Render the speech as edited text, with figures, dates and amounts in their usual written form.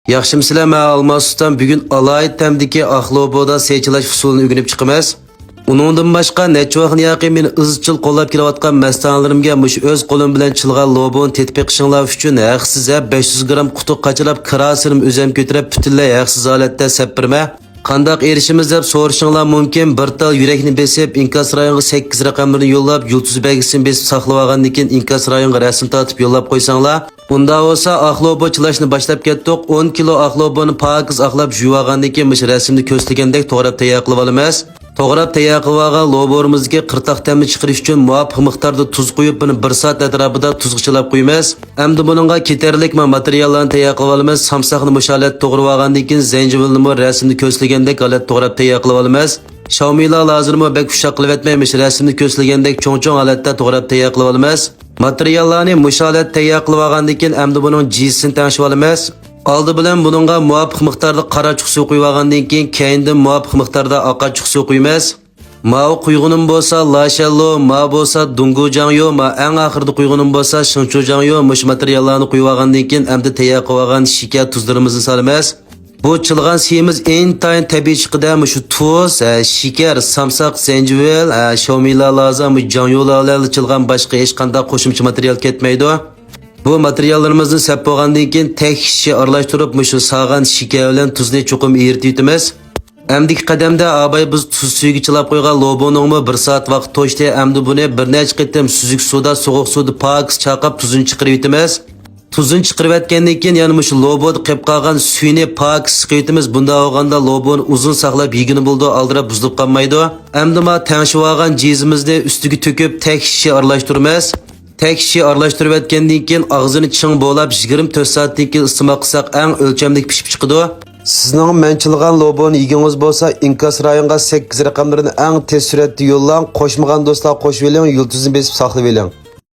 Yaxshimsizlar, men Almazsusdan bugun alayit tamdiki axloboda sechilash usulini o'rganib chiqamiz. Uningdan boshqa necha vaqt yaqin meni izchil qo'llab kelayotgan mastanlarimga mush o'z qo'lim bilan chilgan loboni tetbiq qilishinglar uchun haqsiz 500 gram qutuq qachilab kirasirim o'zim ko'tarib butunlay haqsiz holatda sapirma. Qandaq erishimiz deb so'rashinglar mumkin. Bir tal yurakni besib, inkas rayoniga 8 raqamlarni yo'llab, yulduz belgisini besib saqlab olgandan keyin inkas rayoniga rasm tortib yo'llab qo'ysanglar, unda bo'lsa axlobo chilashni boshlab ketdik. 10 kilo axloboni pokiz axlab yuvib olgandan keyin mush rasmni ko'rsatilgandek to'g'rab tayyor qilib olamiz. To'g'rab tayyor qilib olgan loborimizga qirtaq ta'mni chiqarish uchun muvofiq miqdorda tuz qo'yib, buni 1 soat atrofida tuzg'ichlab qo'yamiz. Endi buningga ketarlik materiallarni tayyor qilib olamiz. Samsaqni mushalat to'g'rab olgandan keyin zanjibilni rasmni ko'rsatilgandek holat to'g'rab tayyor qilib olamiz. Xiaomi'lar lazermi bek ushaq qilib etmaymiz, rasmni ko'rsatilgandek cho'ng-cho'ng holatda to'g'rab tayyor qilib olamiz. Materiallarni mushalat tayyor qilib olgandan keyin endi buning jinsini tangishib olamiz. Oldi bilan buningga muvofiq miqdorda qarachuq suv quyib olgandan keyin keyindan muvofiq miqdorda oqachuq suv quymiz. Mao quygunim bo'lsa lashallo, ma bo'lsa dungujangyo, ma eng oxirida quygunim bo'lsa shinchujangyo mush materiallarni quyib olgandan keyin endi tayyor qilib olgan shakar tuzlarimizni solamiz. Bu chilgan suyimiz intayin tabiiy chiqida shu tuz, shakar, samsaq, zanjibil, Xiaomi'lar lazım, jangyolar chilgan boshqa hech qanday qo'shimcha material ketmaydi. Bu materiallarimizni sap bo'lgandan keyin tek kishi aralashtirib, shu sog'an shakar bilan tuzni chuqum eritib. Amdiki qadamda abay biz tuz suyga chilab qo'ygan loboningmi 1 soat vaqt to'shdi. Endi buni bir necha qitim suzuk suvda, sovuq suvda pok chaqab tuzini chiqarib yetamiz. Tuzini chiqarib etgandan keyin yana shu loboni qilib qolgan suyni pok siqib yetamiz. Bunda olganda loboni uzun saqlab yegini bo'ldi, aldirab buzilib qolmaydi. Endi ma tangishib olgan jizimizni ustiga to'kib tek kishi aralashtiramiz. Tek kishi aralashtirib etgandan keyin og'zini ching bo'lab 24 soatdan keyin iste'mol qilsak eng o'lchamlik pishib chiqadi. Sizning menchilgan loboni yegingiz bo'lsa, inkas rayonga 8 raqamlarini eng tez suratda yo'llang, qo'shmagan do'stlar qo'shib oling, yulduzni besib saqlab oling.